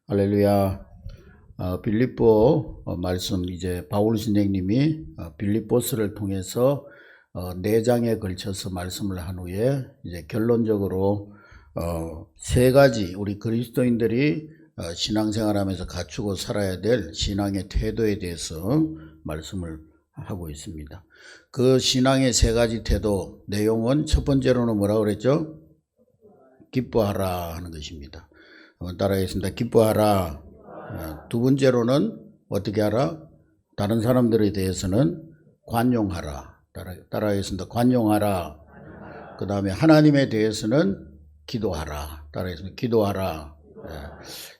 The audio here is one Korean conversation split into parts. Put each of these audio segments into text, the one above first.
할렐루야. 빌립보 말씀 이제 바울 선생님이 빌립보스를 통해서 4장에 걸쳐서 말씀을 한 후에 이제 결론적으로 3가지 우리 그리스도인들이 신앙생활하면서 갖추고 살아야 될 신앙의 태도에 대해서 말씀을 하고 있습니다. 그 신앙의 3가지 태도 내용은 첫 번째로는 뭐라고 그랬죠? 기뻐하라 하는 것입니다. 한번 따라하겠습니다. 기뻐하라. 두 번째로는 어떻게 하라? 다른 사람들에 대해서는 관용하라. 따라하겠습니다. 관용하라. 그 다음에 하나님에 대해서는 기도하라. 따라하겠습니다. 기도하라.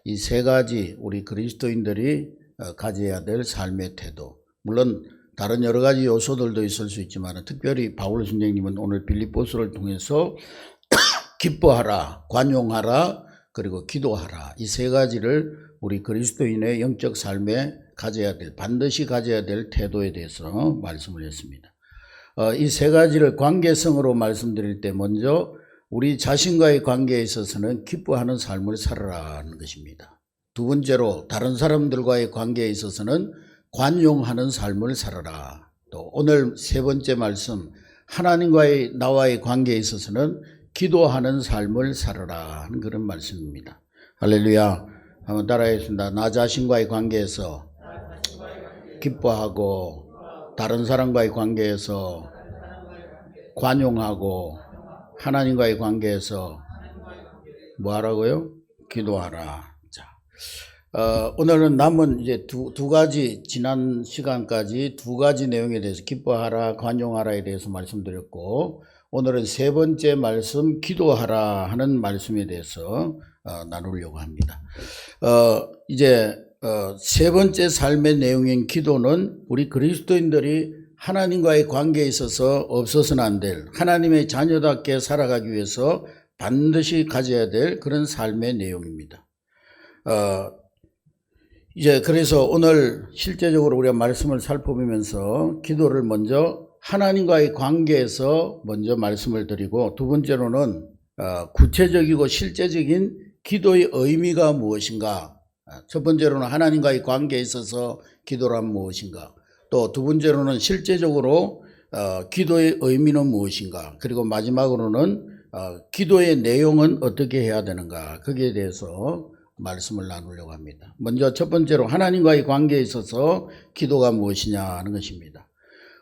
이 3가지 우리 그리스도인들이 가져야 될 삶의 태도. 물론 다른 여러 가지 요소들도 있을 수 있지만 특별히 바울 선생님은 오늘 빌립보서를 통해서 기뻐하라, 관용하라, 그리고 기도하라. 이 3가지를 우리 그리스도인의 영적 삶에 반드시 가져야 될 태도에 대해서 말씀을 했습니다. 이 3가지를 관계성으로 말씀드릴 때 먼저 우리 자신과의 관계에 있어서는 기뻐하는 삶을 살아라는 것입니다. 두 번째로 다른 사람들과의 관계에 있어서는 관용하는 삶을 살아라. 또 오늘 3번째 말씀 하나님과의 나와의 관계에 있어서는 기도하는 삶을 살아라 하는 그런 말씀입니다. 할렐루야. 한번 따라하겠습니다. 나 자신과의 관계에서 기뻐하고 다른 사람과의 관계에서 관용하고 하나님과의 관계에서 뭐 하라고요? 기도하라. 자, 오늘은 남은 이제 두 가지 지난 시간까지 2가지 내용에 대해서 기뻐하라, 관용하라에 대해서 말씀드렸고 오늘은 3번째 말씀 기도하라 하는 말씀에 대해서 나누려고 합니다. 이제 3번째 삶의 내용인 기도는 우리 그리스도인들이 하나님과의 관계에 있어서 없어서는 안 될 하나님의 자녀답게 살아가기 위해서 반드시 가져야 될 그런 삶의 내용입니다. 이제 그래서 오늘 실제적으로 우리가 말씀을 살펴보면서 기도를 먼저 하나님과의 관계에서 먼저 말씀을 드리고 두 번째로는 구체적이고 실제적인 기도의 의미가 무엇인가, 첫 번째로는 하나님과의 관계에 있어서 기도란 무엇인가, 또 두 번째로는 실제적으로 기도의 의미는 무엇인가, 그리고 마지막으로는 기도의 내용은 어떻게 해야 되는가, 거기에 대해서 말씀을 나누려고 합니다. 먼저 첫 번째로 하나님과의 관계에 있어서 기도가 무엇이냐 하는 것입니다.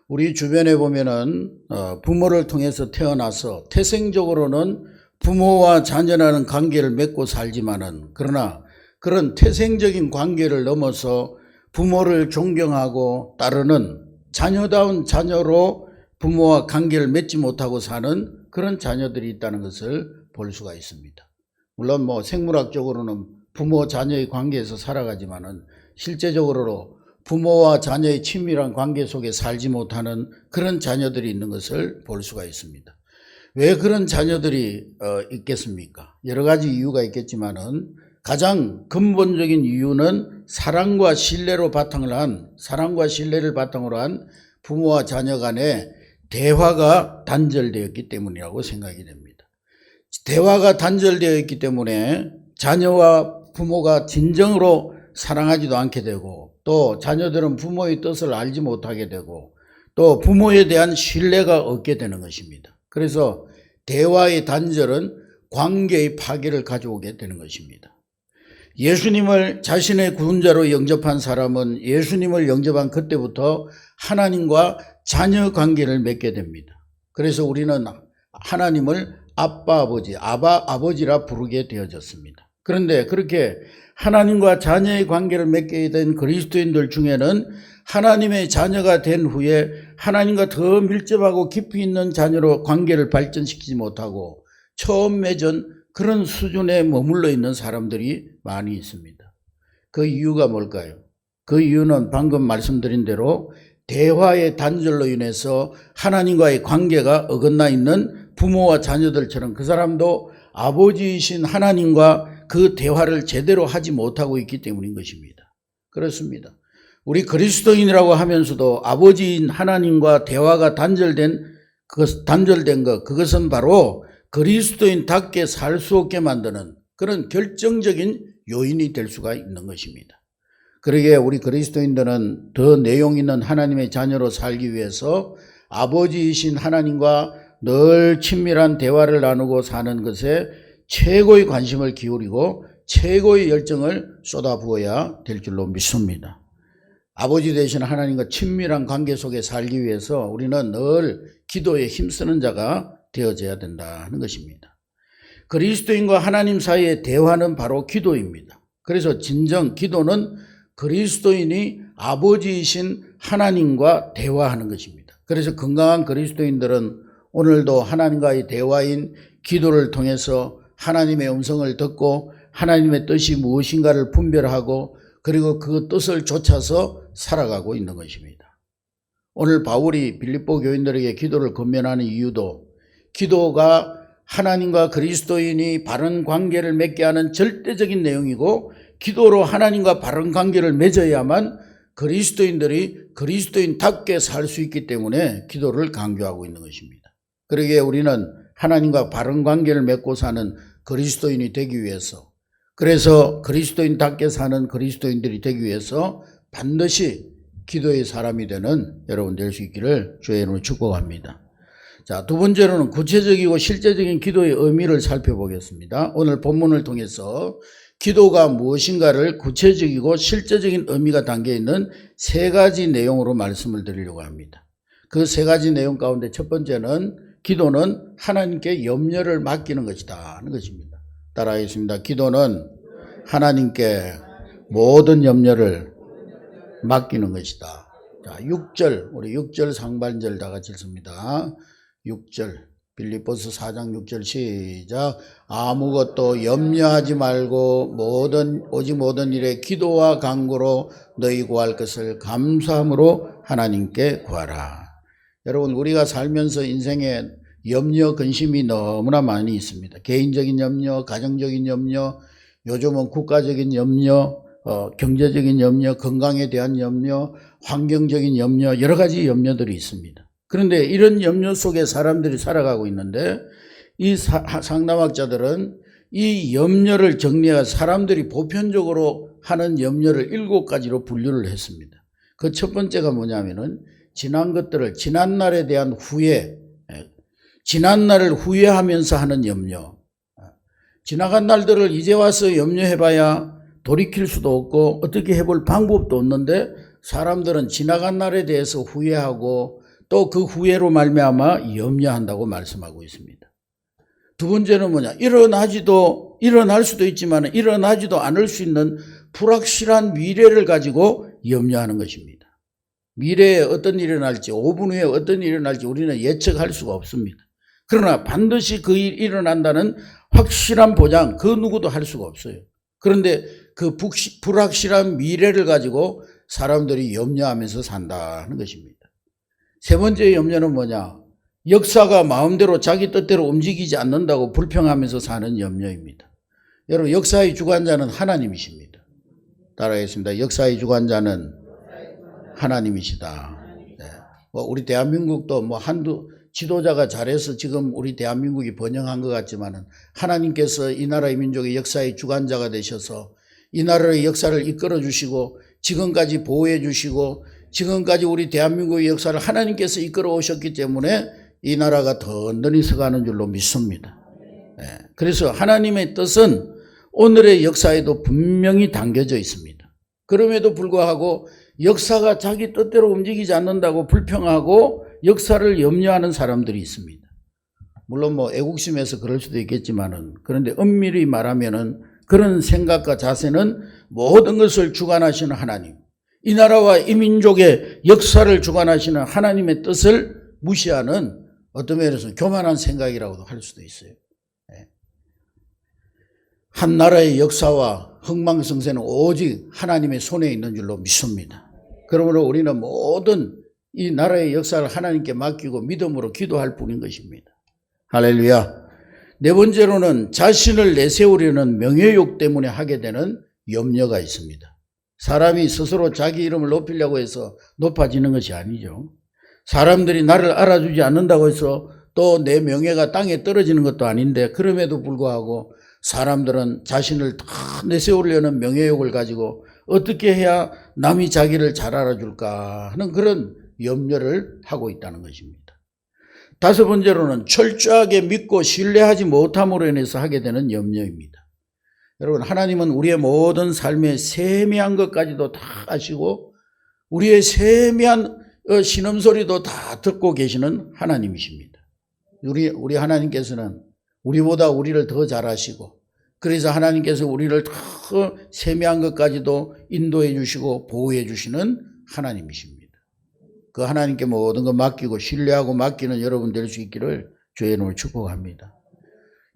우리 주변에 보면은 부모를 통해서 태어나서 태생적으로는 부모와 자녀라는 관계를 맺고 살지만은 그러나 그런 태생적인 관계를 넘어서 부모를 존경하고 따르는 자녀다운 자녀로 부모와 관계를 맺지 못하고 사는 그런 자녀들이 있다는 것을 볼 수가 있습니다. 물론 생물학적으로는 부모 자녀의 관계에서 살아가지만은 실제적으로 부모와 자녀의 친밀한 관계 속에 살지 못하는 그런 자녀들이 있는 것을 볼 수가 있습니다. 왜 그런 자녀들이 있겠습니까? 여러 가지 이유가 있겠지만은 가장 근본적인 이유는 사랑과 신뢰를 바탕으로 한 부모와 자녀 간의 대화가 단절되었기 때문이라고 생각이 됩니다. 대화가 단절되어 있기 때문에 자녀와 부모가 진정으로 사랑하지도 않게 되고 또 자녀들은 부모의 뜻을 알지 못하게 되고 또 부모에 대한 신뢰가 없게 되는 것입니다. 그래서 대화의 단절은 관계의 파괴를 가져오게 되는 것입니다. 예수님을 자신의 구원자로 영접한 사람은 예수님을 영접한 그때부터 하나님과 자녀 관계를 맺게 됩니다. 그래서 우리는 하나님을 아버지라 부르게 되어졌습니다. 그런데 그렇게 하나님과 자녀의 관계를 맺게 된 그리스도인들 중에는 하나님의 자녀가 된 후에 하나님과 더 밀접하고 깊이 있는 자녀로 관계를 발전시키지 못하고 처음 맺은 그런 수준에 머물러 있는 사람들이 많이 있습니다. 그 이유가 뭘까요? 그 이유는 방금 말씀드린 대로 대화의 단절로 인해서 하나님과의 관계가 어긋나 있는 부모와 자녀들처럼 그 사람도 아버지이신 하나님과 그 대화를 제대로 하지 못하고 있기 때문인 것입니다. 그렇습니다. 우리 그리스도인이라고 하면서도 아버지인 하나님과 대화가 단절된 것, 그것은 바로 그리스도인답게 살 수 없게 만드는 그런 결정적인 요인이 될 수가 있는 것입니다. 그러기에 우리 그리스도인들은 더 내용 있는 하나님의 자녀로 살기 위해서 아버지이신 하나님과 늘 친밀한 대화를 나누고 사는 것에 최고의 관심을 기울이고 최고의 열정을 쏟아부어야 될 줄로 믿습니다. 아버지 되신 하나님과 친밀한 관계 속에 살기 위해서 우리는 늘 기도에 힘쓰는 자가 되어져야 된다는 것입니다. 그리스도인과 하나님 사이의 대화는 바로 기도입니다. 그래서 진정 기도는 그리스도인이 아버지이신 하나님과 대화하는 것입니다. 그래서 건강한 그리스도인들은 오늘도 하나님과의 대화인 기도를 통해서 하나님의 음성을 듣고 하나님의 뜻이 무엇인가를 분별하고 그리고 그 뜻을 좇아서 살아가고 있는 것입니다. 오늘 바울이 빌립보 교인들에게 기도를 권면하는 이유도 기도가 하나님과 그리스도인이 바른 관계를 맺게 하는 절대적인 내용이고 기도로 하나님과 바른 관계를 맺어야만 그리스도인들이 그리스도인답게 살 수 있기 때문에 기도를 강조하고 있는 것입니다. 그러기에 우리는 하나님과 바른 관계를 맺고 사는 그리스도인이 되기 위해서 그래서 그리스도인답게 사는 그리스도인들이 되기 위해서 반드시 기도의 사람이 되는 여러분 될 수 있기를 주의 이름으로 축복합니다. 자, 두 번째로는 구체적이고 실제적인 기도의 의미를 살펴보겠습니다. 오늘 본문을 통해서 기도가 무엇인가를 구체적이고 실제적인 의미가 담겨있는 세 가지 내용으로 말씀을 드리려고 합니다. 그 세 가지 내용 가운데 첫 번째는 기도는 하나님께 염려를 맡기는 것이다 하는 것입니다. 따라하겠습니다. 기도는 하나님께 모든 염려를 맡기는 것이다. 자, 6절, 우리 6절 상반절 다 같이 읽습니다. 6절, 빌립보서 4장 6절 시작. 아무것도 염려하지 말고 오직 모든 일에 기도와 간구로 너희 구할 것을 감사함으로 하나님께 구하라. 여러분, 우리가 살면서 인생에 염려, 근심이 너무나 많이 있습니다. 개인적인 염려, 가정적인 염려, 요즘은 국가적인 염려, 경제적인 염려, 건강에 대한 염려, 환경적인 염려, 여러 가지 염려들이 있습니다. 그런데 이런 염려 속에 사람들이 살아가고 있는데 이 상담학자들은 이 염려를 정리해서 사람들이 보편적으로 하는 염려를 7가지로 분류를 했습니다. 그 첫 번째가 뭐냐면은 지난 것들을 지난날에 대한 후회, 지난날을 후회하면서 하는 염려. 지나간 날들을 이제 와서 염려해봐야 돌이킬 수도 없고 어떻게 해볼 방법도 없는데 사람들은 지나간 날에 대해서 후회하고 또 그 후회로 말미암아 염려한다고 말씀하고 있습니다. 두 번째는 뭐냐? 일어날 수도 있지만 일어나지도 않을 수 있는 불확실한 미래를 가지고 염려하는 것입니다. 미래에 어떤 일이 일어날지 5분 후에 어떤 일이 일어날지 우리는 예측할 수가 없습니다. 그러나 반드시 그 일이 일어난다는 확실한 보장 그 누구도 할 수가 없어요. 그런데 그 불확실한 미래를 가지고 사람들이 염려하면서 산다는 것입니다. 세 번째 염려는 뭐냐? 역사가 마음대로 자기 뜻대로 움직이지 않는다고 불평하면서 사는 염려입니다. 여러분, 역사의 주관자는 하나님이십니다. 따라하겠습니다. 역사의 주관자는 하나님이시다. 네. 우리 대한민국도 한두 지도자가 잘해서 지금 우리 대한민국이 번영한 것 같지만은 하나님께서 이 나라의 민족의 역사의 주관자가 되셔서 이 나라의 역사를 이끌어 주시고 지금까지 보호해 주시고 지금까지 우리 대한민국의 역사를 하나님께서 이끌어 오셨기 때문에 이 나라가 든든히 서가는 줄로 믿습니다. 네. 그래서 하나님의 뜻은 오늘의 역사에도 분명히 담겨져 있습니다. 그럼에도 불구하고 역사가 자기 뜻대로 움직이지 않는다고 불평하고 역사를 염려하는 사람들이 있습니다. 물론 애국심에서 그럴 수도 있겠지만은 그런데 엄밀히 말하면은 그런 생각과 자세는 모든 것을 주관하시는 하나님, 이 나라와 이 민족의 역사를 주관하시는 하나님의 뜻을 무시하는 어떤 면에서 교만한 생각이라고도 할 수도 있어요. 한 나라의 역사와 흥망성쇠는 오직 하나님의 손에 있는 줄로 믿습니다. 그러므로 우리는 모든 이 나라의 역사를 하나님께 맡기고 믿음으로 기도할 뿐인 것입니다. 할렐루야. 네 번째로는 자신을 내세우려는 명예욕 때문에 하게 되는 염려가 있습니다. 사람이 스스로 자기 이름을 높이려고 해서 높아지는 것이 아니죠. 사람들이 나를 알아주지 않는다고 해서 또 내 명예가 땅에 떨어지는 것도 아닌데 그럼에도 불구하고 사람들은 자신을 다 내세우려는 명예욕을 가지고 어떻게 해야 남이 자기를 잘 알아줄까 하는 그런 염려를 하고 있다는 것입니다. 다섯 번째로는 철저하게 믿고 신뢰하지 못함으로 인해서 하게 되는 염려입니다. 여러분, 하나님은 우리의 모든 삶의 세미한 것까지도 다 아시고 우리의 세미한 신음소리도 다 듣고 계시는 하나님이십니다. 우리 하나님께서는 우리보다 우리를 더 잘 아시고, 그래서 하나님께서 우리를 더 세미한 것까지도 인도해 주시고 보호해 주시는 하나님이십니다. 그 하나님께 모든 것 맡기고 신뢰하고 맡기는 여러분 될 수 있기를 주의 이름으로 축복합니다.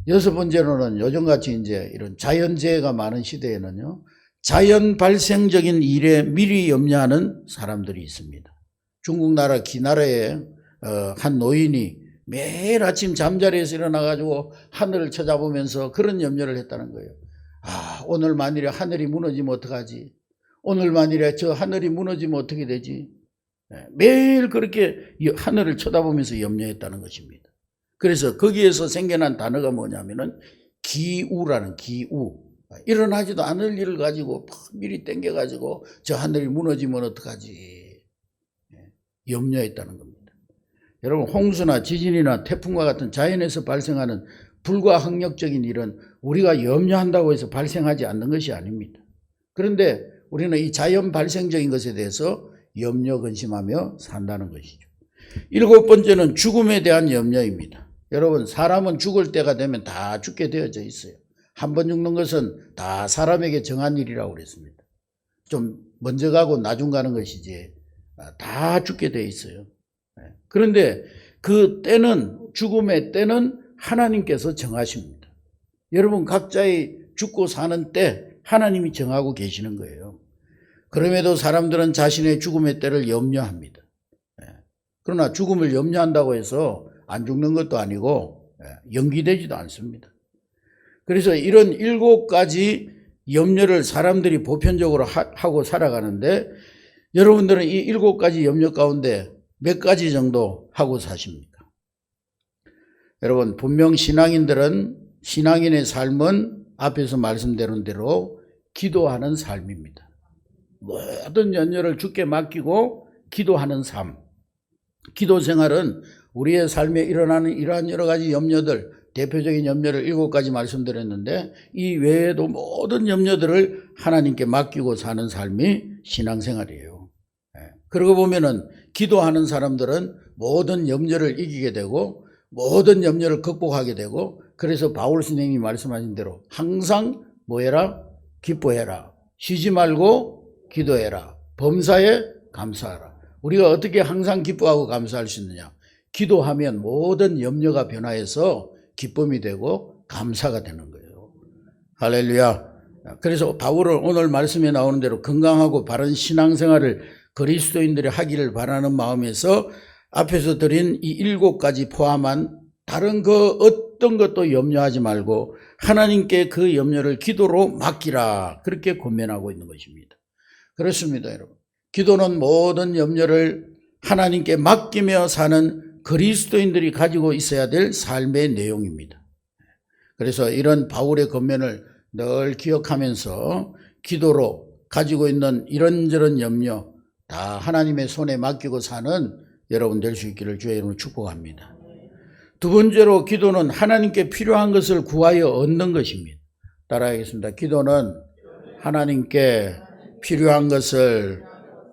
여섯 번째로는 요즘같이 이제 이런 자연재해가 많은 시대에는요, 자연 발생적인 일에 미리 염려하는 사람들이 있습니다. 중국 나라 기나라에 한 노인이 매일 아침 잠자리에서 일어나가지고 하늘을 쳐다보면서 그런 염려를 했다는 거예요. 아, 오늘 만일에 하늘이 무너지면 어떡하지? 오늘 만일에 저 하늘이 무너지면 어떻게 되지? 매일 그렇게 하늘을 쳐다보면서 염려했다는 것입니다. 그래서 거기에서 생겨난 단어가 뭐냐면은 기우라는, 기우. 일어나지도 않을 일을 가지고 미리 땡겨가지고 저 하늘이 무너지면 어떡하지? 염려했다는 겁니다. 여러분, 홍수나 지진이나 태풍과 같은 자연에서 발생하는 불가항력적인 일은 우리가 염려한다고 해서 발생하지 않는 것이 아닙니다. 그런데 우리는 이 자연 발생적인 것에 대해서 염려 근심하며 산다는 것이죠. 일곱 번째는 죽음에 대한 염려입니다. 여러분, 사람은 죽을 때가 되면 다 죽게 되어져 있어요. 한 번 죽는 것은 다 사람에게 정한 일이라고 그랬습니다. 좀 먼저 가고 나중 가는 것이지 다 죽게 되어 있어요. 그런데 그 때는, 죽음의 때는 하나님께서 정하십니다. 여러분 각자의 죽고 사는 때 하나님이 정하고 계시는 거예요. 그럼에도 사람들은 자신의 죽음의 때를 염려합니다. 그러나 죽음을 염려한다고 해서 안 죽는 것도 아니고 연기되지도 않습니다. 그래서 이런 일곱 가지 염려를 사람들이 보편적으로 하고 살아가는데, 여러분들은 이 일곱 가지 염려 가운데 몇 가지 정도 하고 사십니까? 여러분, 분명 신앙인의 삶은 앞에서 말씀드린 대로 기도하는 삶입니다. 모든 염려를 주께 맡기고 기도하는 삶. 기도 생활은 우리의 삶에 일어나는 이러한 여러 가지 염려들, 대표적인 염려를 일곱 가지 말씀드렸는데 이 외에도 모든 염려들을 하나님께 맡기고 사는 삶이 신앙생활이에요. 그러고 보면은 기도하는 사람들은 모든 염려를 이기게 되고 모든 염려를 극복하게 되고, 그래서 바울 선생님이 말씀하신 대로 항상 뭐해라? 기뻐해라. 쉬지 말고 기도해라. 범사에 감사하라. 우리가 어떻게 항상 기뻐하고 감사할 수 있느냐? 기도하면 모든 염려가 변화해서 기쁨이 되고 감사가 되는 거예요. 할렐루야. 그래서 바울은 오늘 말씀에 나오는 대로 건강하고 바른 신앙생활을 그리스도인들이 하기를 바라는 마음에서 앞에서 드린 이 일곱 가지 포함한 다른 그 어떤 것도 염려하지 말고 하나님께 그 염려를 기도로 맡기라, 그렇게 권면하고 있는 것입니다. 그렇습니다, 여러분. 기도는 모든 염려를 하나님께 맡기며 사는 그리스도인들이 가지고 있어야 될 삶의 내용입니다. 그래서 이런 바울의 권면을 늘 기억하면서 기도로 가지고 있는 이런저런 염려 다 하나님의 손에 맡기고 사는 여러분 될 수 있기를 주의 이름으로 축복합니다. 두 번째로, 기도는 하나님께 필요한 것을 구하여 얻는 것입니다. 따라하겠습니다. 기도는 하나님께 필요한 것을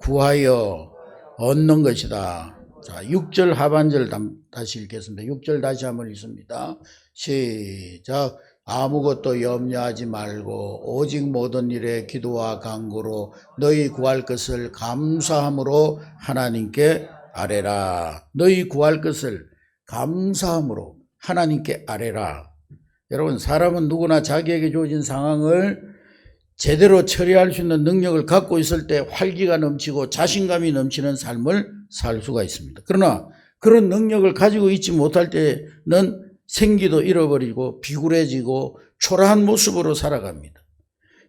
구하여 얻는 것이다. 자, 6절 하반절 다시 읽겠습니다. 6절 다시 한번 읽습니다. 시작. 아무것도 염려하지 말고 오직 모든 일에 기도와 간구로 너희 구할 것을 감사함으로 하나님께 아뢰라. 너희 구할 것을 감사함으로 하나님께 아뢰라. 여러분, 사람은 누구나 자기에게 주어진 상황을 제대로 처리할 수 있는 능력을 갖고 있을 때 활기가 넘치고 자신감이 넘치는 삶을 살 수가 있습니다. 그러나 그런 능력을 가지고 있지 못할 때는 생기도 잃어버리고 비굴해지고 초라한 모습으로 살아갑니다.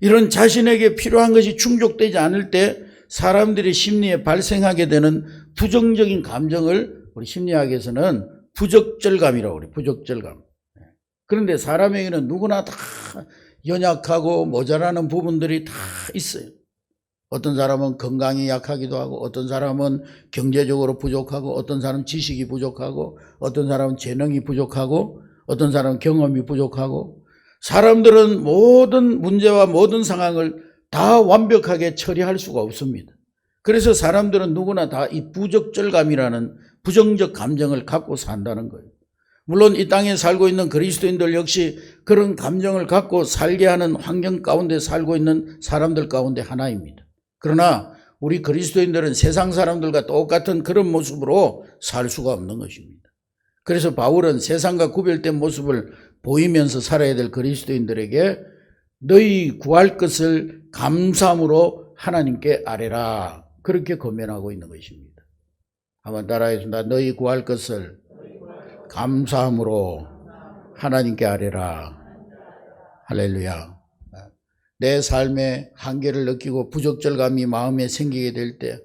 이런 자신에게 필요한 것이 충족되지 않을 때 사람들의 심리에 발생하게 되는 부정적인 감정을 우리 심리학에서는 부적절감이라고 그래요. 부적절감. 그런데 사람에게는 누구나 다 연약하고 모자라는 부분들이 다 있어요. 어떤 사람은 건강이 약하기도 하고, 어떤 사람은 경제적으로 부족하고, 어떤 사람은 지식이 부족하고, 어떤 사람은 재능이 부족하고, 어떤 사람은 경험이 부족하고, 사람들은 모든 문제와 모든 상황을 다 완벽하게 처리할 수가 없습니다. 그래서 사람들은 누구나 다 이 부적절감이라는 부정적 감정을 갖고 산다는 거예요. 물론 이 땅에 살고 있는 그리스도인들 역시 그런 감정을 갖고 살게 하는 환경 가운데 살고 있는 사람들 가운데 하나입니다. 그러나 우리 그리스도인들은 세상 사람들과 똑같은 그런 모습으로 살 수가 없는 것입니다. 그래서 바울은 세상과 구별된 모습을 보이면서 살아야 될 그리스도인들에게 너희 구할 것을 감사함으로 하나님께 아뢰라, 그렇게 권면하고 있는 것입니다. 한번 따라하겠습니다. 너희 구할 것을 감사함으로 하나님께 아뢰라. 할렐루야. 내 삶의 한계를 느끼고 부적절감이 마음에 생기게 될 때,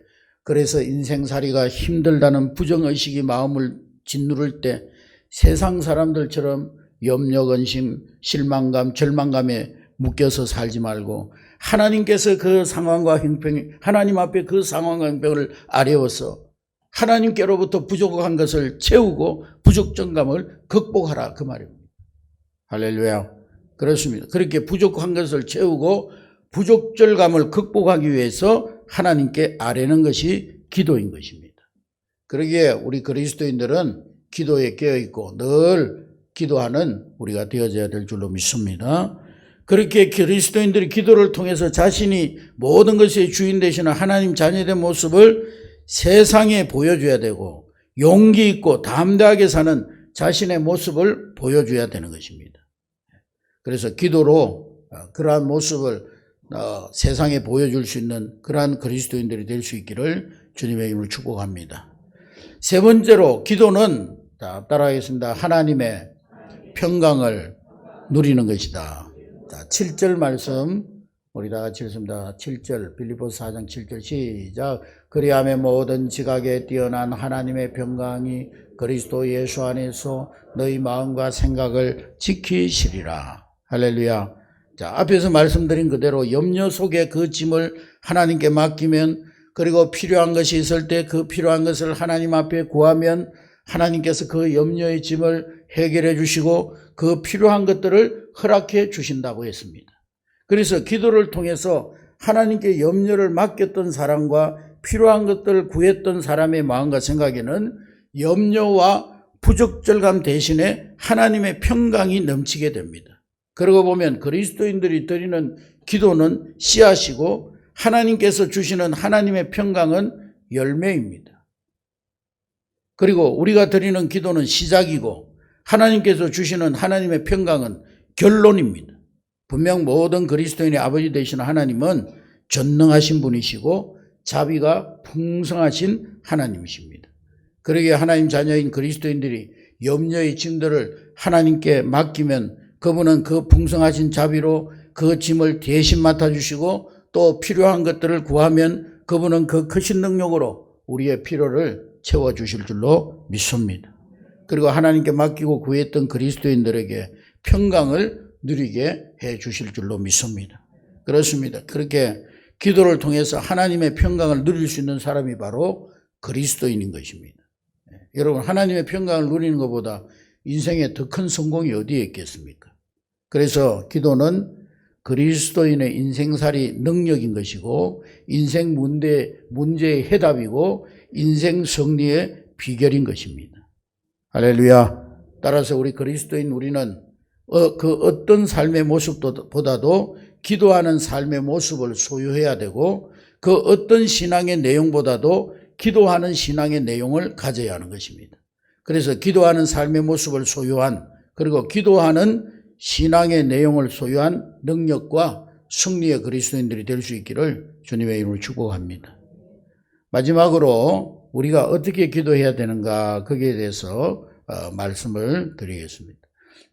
그래서 인생살이가 힘들다는 부정의식이 마음을 짓누를 때 세상 사람들처럼 염려, 근심, 실망감, 절망감에 묶여서 살지 말고 하나님께서 그 상황과 형편이, 하나님 앞에 그 상황과 형편을 아뢰어서 하나님께로부터 부족한 것을 채우고 부족정감을 극복하라, 그 말입니다. 할렐루야. 그렇습니다. 그렇게 부족한 것을 채우고 부족절감을 극복하기 위해서 하나님께 아뢰는 것이 기도인 것입니다. 그러기에 우리 그리스도인들은 기도에 깨어있고 늘 기도하는 우리가 되어져야 될 줄로 믿습니다. 그렇게 그리스도인들이 기도를 통해서 자신이 모든 것의 주인 되시는 하나님 자녀된 모습을 세상에 보여줘야 되고, 용기 있고 담대하게 사는 자신의 모습을 보여줘야 되는 것입니다. 그래서 기도로 그러한 모습을 세상에 보여줄 수 있는 그러한 그리스도인들이 될 수 있기를 주님의 이름으로 축복합니다. 세 번째로 기도는, 따라하겠습니다. 하나님의 평강을 누리는 것이다. 7절 말씀 우리 다 같이 읽습니다. 7절, 빌립보서 4장 7절 시작. 그리하며 모든 지각에 뛰어난 하나님의 평강이 그리스도 예수 안에서 너희 마음과 생각을 지키시리라. 할렐루야. 자, 앞에서 말씀드린 그대로 염려 속에 그 짐을 하나님께 맡기면, 그리고 필요한 것이 있을 때 그 필요한 것을 하나님 앞에 구하면 하나님께서 그 염려의 짐을 해결해 주시고 그 필요한 것들을 허락해 주신다고 했습니다. 그래서 기도를 통해서 하나님께 염려를 맡겼던 사람과 필요한 것들을 구했던 사람의 마음과 생각에는 염려와 부적절감 대신에 하나님의 평강이 넘치게 됩니다. 그러고 보면 그리스도인들이 드리는 기도는 씨앗이고 하나님께서 주시는 하나님의 평강은 열매입니다. 그리고 우리가 드리는 기도는 시작이고 하나님께서 주시는 하나님의 평강은 결론입니다. 분명 모든 그리스도인의 아버지 되시는 하나님은 전능하신 분이시고 자비가 풍성하신 하나님이십니다. 그러기에 하나님 자녀인 그리스도인들이 염려의 짐들을 하나님께 맡기면 그분은 그 풍성하신 자비로 그 짐을 대신 맡아주시고, 또 필요한 것들을 구하면 그분은 그 크신 능력으로 우리의 필요를 채워주실 줄로 믿습니다. 그리고 하나님께 맡기고 구했던 그리스도인들에게 평강을 누리게 해 주실 줄로 믿습니다. 그렇습니다. 그렇게 기도를 통해서 하나님의 평강을 누릴 수 있는 사람이 바로 그리스도인인 것입니다. 여러분, 하나님의 평강을 누리는 것보다 인생에 더 큰 성공이 어디에 있겠습니까? 그래서 기도는 그리스도인의 인생살이 능력인 것이고 인생 문제의 해답이고 인생 승리의 비결인 것입니다. 할렐루야. 따라서 우리 그리스도인 우리는 그 어떤 삶의 모습보다도 기도하는 삶의 모습을 소유해야 되고, 그 어떤 신앙의 내용보다도 기도하는 신앙의 내용을 가져야 하는 것입니다. 그래서 기도하는 삶의 모습을 소유한, 그리고 기도하는 신앙의 내용을 소유한 능력과 승리의 그리스도인들이 될 수 있기를 주님의 이름으로 축복합니다. 마지막으로 우리가 어떻게 기도해야 되는가, 거기에 대해서 말씀을 드리겠습니다.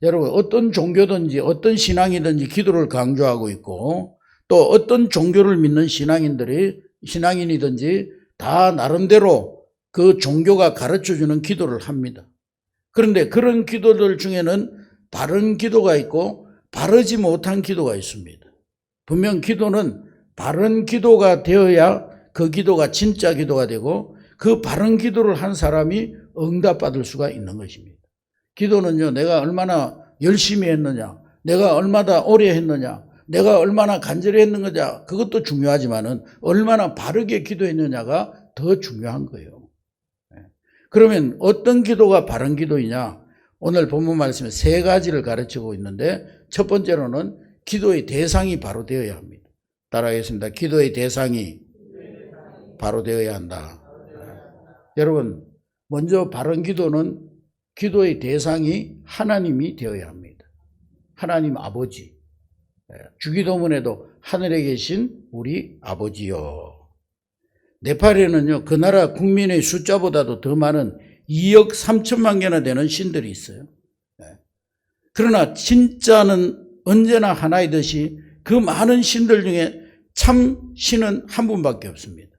여러분, 어떤 종교든지 어떤 신앙이든지 기도를 강조하고 있고, 또 어떤 종교를 믿는 신앙인이든지 다 나름대로 그 종교가 가르쳐주는 기도를 합니다. 그런데 그런 기도들 중에는 바른 기도가 있고 바르지 못한 기도가 있습니다. 분명 기도는 바른 기도가 되어야 그 기도가 진짜 기도가 되고 그 바른 기도를 한 사람이 응답받을 수가 있는 것입니다. 기도는요, 내가 얼마나 열심히 했느냐, 내가 얼마나 오래 했느냐, 내가 얼마나 간절히 했느냐, 그것도 중요하지만은 얼마나 바르게 기도했느냐가 더 중요한 거예요. 그러면 어떤 기도가 바른 기도이냐? 오늘 본문 말씀에 세 가지를 가르치고 있는데 첫 번째로는 기도의 대상이 바로 되어야 합니다. 따라하겠습니다. 기도의 대상이 바로 되어야 한다. 여러분, 먼저 바른 기도는 기도의 대상이 하나님이 되어야 합니다. 하나님 아버지. 주기도문에도 하늘에 계신 우리 아버지요. 네팔에는요, 그 나라 국민의 숫자보다도 더 많은 2억 3천만 개나 되는 신들이 있어요. 그러나 진짜는 언제나 하나이듯이 그 많은 신들 중에 참 신은 한 분밖에 없습니다.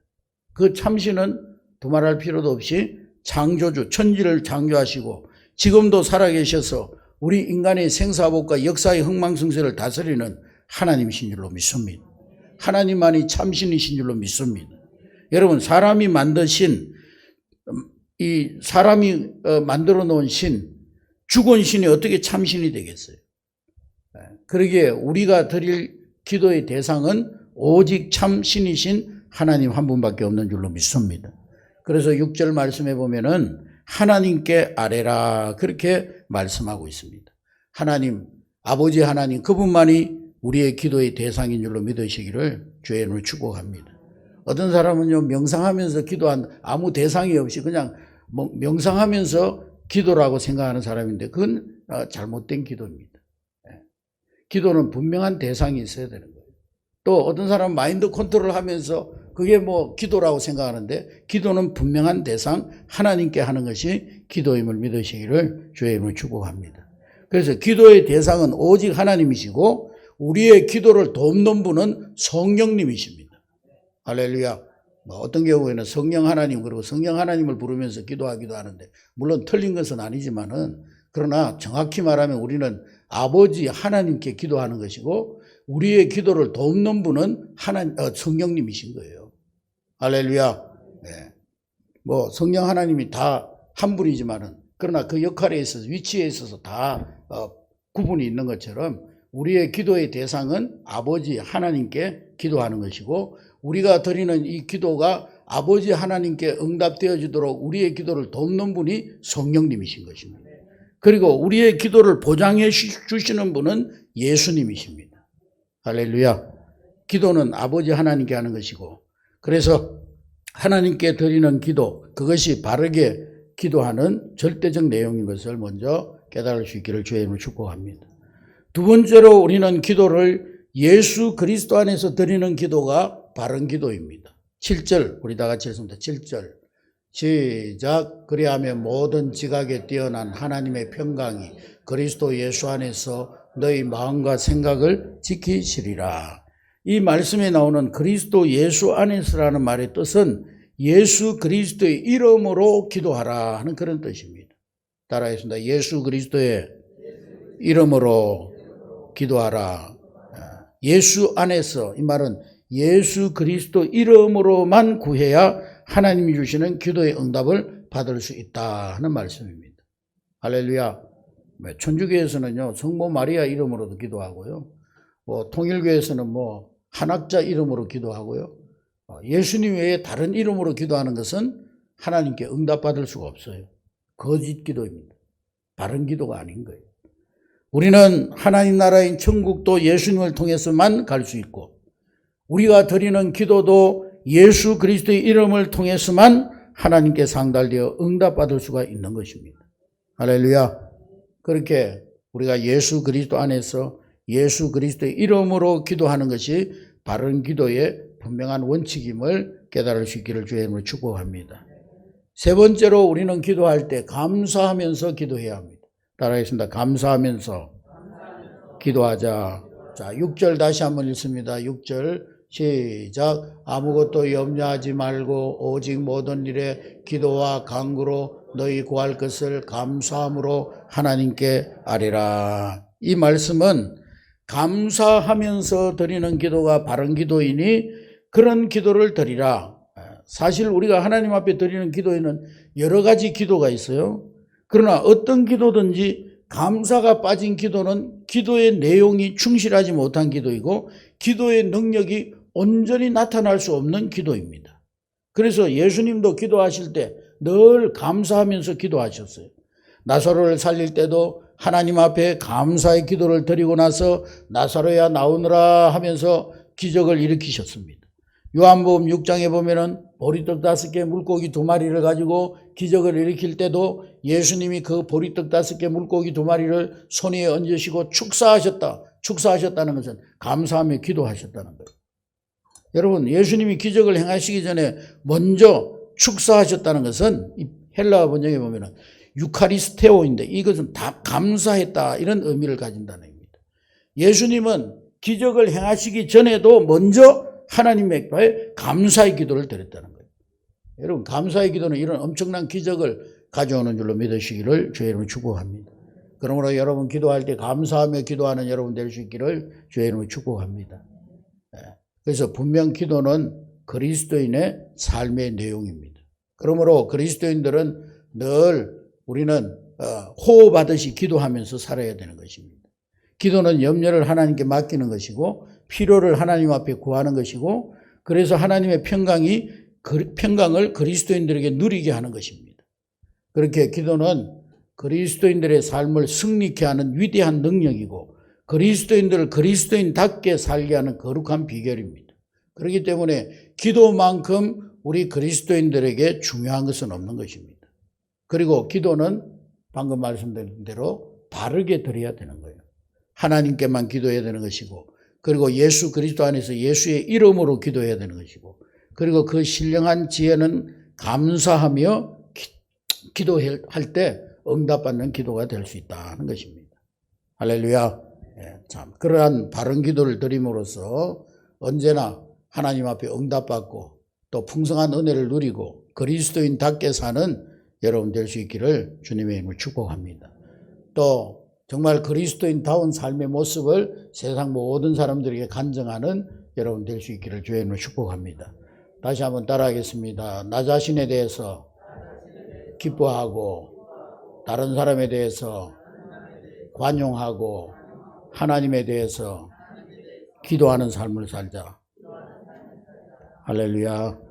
그 참신은 두말할 필요도 없이 창조주, 천지를 창조하시고 지금도 살아계셔서 우리 인간의 생사복과 역사의 흥망성쇠를 다스리는 하나님이신 줄로 믿습니다. 하나님만이 참신이신 줄로 믿습니다. 여러분, 사람이 만드신 이 사람이 만들어 놓은 신, 죽은 신이 어떻게 참신이 되겠어요? 그러기에 우리가 드릴 기도의 대상은 오직 참신이신 하나님 한 분밖에 없는 줄로 믿습니다. 그래서 6절 말씀해 보면은 하나님께 아뢰라 그렇게 말씀하고 있습니다. 하나님, 아버지 하나님 그분만이 우리의 기도의 대상인 줄로 믿으시기를 주의 이름으로 축복합니다. 어떤 사람은요, 명상하면서 기도한 아무 대상이 없이 그냥 명상하면서 기도라고 생각하는 사람인데 그건 잘못된 기도입니다. 기도는 분명한 대상이 있어야 되는 거예요. 또 어떤 사람은 마인드 컨트롤 하면서 그게 뭐 기도라고 생각하는데 기도는 분명한 대상 하나님께 하는 것이 기도임을 믿으시기를 주의 이름으로 축복합니다. 그래서 기도의 대상은 오직 하나님이시고 우리의 기도를 돕는 분은 성령님이십니다. 할렐루야. 어떤 경우에는 성령 하나님 그리고 성령 하나님을 부르면서 기도하기도 하는데 물론 틀린 것은 아니지만은 그러나 정확히 말하면 우리는 아버지 하나님께 기도하는 것이고 우리의 기도를 돕는 분은 성령님이신 거예요. 할렐루야. 네. 뭐 성령 하나님이 다 한 분이지만은 그러나 그 역할에 있어서 위치에 있어서 다 구분이 있는 것처럼 우리의 기도의 대상은 아버지 하나님께 기도하는 것이고 우리가 드리는 이 기도가 아버지 하나님께 응답되어지도록 우리의 기도를 돕는 분이 성령님이신 것입니다. 그리고 우리의 기도를 보장해 주시는 분은 예수님이십니다. 할렐루야. 기도는 아버지 하나님께 하는 것이고 그래서 하나님께 드리는 기도 그것이 바르게 기도하는 절대적 내용인 것을 먼저 깨달을 수 있기를 주의 이름으로 축복합니다. 두 번째로 우리는 기도를 예수 그리스도 안에서 드리는 기도가 바른 기도입니다. 7절 우리 다 같이 했습니다. 7절 시작. 그리하면 모든 지각에 뛰어난 하나님의 평강이 그리스도 예수 안에서 너희 마음과 생각을 지키시리라. 이 말씀에 나오는 그리스도 예수 안에서라는 말의 뜻은 예수 그리스도의 이름으로 기도하라 하는 그런 뜻입니다. 따라하겠습니다. 예수 그리스도의 이름으로 기도하라. 예수 안에서 이 말은 예수 그리스도 이름으로만 구해야 하나님이 주시는 기도의 응답을 받을 수 있다 하는 말씀입니다. 할렐루야. 천주교에서는요 성모 마리아 이름으로도 기도하고요. 통일교에서는 한학자 이름으로 기도하고요. 예수님 외에 다른 이름으로 기도하는 것은 하나님께 응답받을 수가 없어요. 거짓 기도입니다. 바른 기도가 아닌 거예요. 우리는 하나님 나라인 천국도 예수님을 통해서만 갈 수 있고 우리가 드리는 기도도 예수 그리스도의 이름을 통해서만 하나님께 상달되어 응답받을 수가 있는 것입니다. 할렐루야. 그렇게 우리가 예수 그리스도 안에서 예수 그리스도의 이름으로 기도하는 것이 바른 기도의 분명한 원칙임을 깨달을 수 있기를 주의 이름으로 축복합니다. 세 번째로 우리는 기도할 때 감사하면서 기도해야 합니다. 따라하겠습니다. 감사하면서 기도하자. 자, 6절 다시 한번 읽습니다. 6절 시작. 아무것도 염려하지 말고 오직 모든 일에 기도와 간구로 너희 구할 것을 감사함으로 하나님께 아뢰라. 이 말씀은 감사하면서 드리는 기도가 바른 기도이니 그런 기도를 드리라. 사실 우리가 하나님 앞에 드리는 기도에는 여러 가지 기도가 있어요. 그러나 어떤 기도든지 감사가 빠진 기도는 기도의 내용이 충실하지 못한 기도이고 기도의 능력이 온전히 나타날 수 없는 기도입니다. 그래서 예수님도 기도하실 때 늘 감사하면서 기도하셨어요. 나사로를 살릴 때도 하나님 앞에 감사의 기도를 드리고 나서 나사로야 나오느라 하면서 기적을 일으키셨습니다. 요한복음 6장에 보면은 보리떡 5개 물고기 2마리를 가지고 기적을 일으킬 때도 예수님이 그 보리떡 5개 물고기 2마리를 손 위에 얹으시고 축사하셨다는 것은 감사하며 기도하셨다는 거예요. 여러분, 예수님이 기적을 행하시기 전에 먼저 축사하셨다는 것은 헬라어 번역에 보면은 유카리스테오인데 이것은 다 감사했다 이런 의미를 가진다는 겁니다. 예수님은 기적을 행하시기 전에도 먼저 하나님께 감사의 기도를 드렸다는 거예요. 여러분, 감사의 기도는 이런 엄청난 기적을 가져오는 줄로 믿으시기를 주의 이름으로 축복합니다. 그러므로 여러분 기도할 때 감사하며 기도하는 여러분 될 수 있기를 주의 이름으로 축복합니다. 그래서 분명 기도는 그리스도인의 삶의 내용입니다. 그러므로 그리스도인들은 늘 우리는 호흡하듯이 기도하면서 살아야 되는 것입니다. 기도는 염려를 하나님께 맡기는 것이고 필요를 하나님 앞에 구하는 것이고 그래서 하나님의 평강을 그리스도인들에게 누리게 하는 것입니다. 그렇게 기도는 그리스도인들의 삶을 승리케 하는 위대한 능력이고 그리스도인들을 그리스도인답게 살게 하는 거룩한 비결입니다. 그렇기 때문에 기도만큼 우리 그리스도인들에게 중요한 것은 없는 것입니다. 그리고 기도는 방금 말씀드린 대로 바르게 드려야 되는 거예요. 하나님께만 기도해야 되는 것이고 그리고 예수 그리스도 안에서 예수의 이름으로 기도해야 되는 것이고 그리고 그 신령한 지혜는 감사하며 기도할 때 응답받는 기도가 될 수 있다는 것입니다. 할렐루야. 참 그러한 바른 기도를 드림으로써 언제나 하나님 앞에 응답받고 또 풍성한 은혜를 누리고 그리스도인답게 사는 여러분 될 수 있기를 주님의 이름으로 축복합니다. 또 정말 그리스도인다운 삶의 모습을 세상 모든 사람들에게 간증하는 여러분 될 수 있기를 주의 이름으로 축복합니다. 다시 한번 따라하겠습니다. 나 자신에 대해서 기뻐하고 다른 사람에 대해서 관용하고 하나님에 대해서 기도하는 삶을 살자. 할렐루야.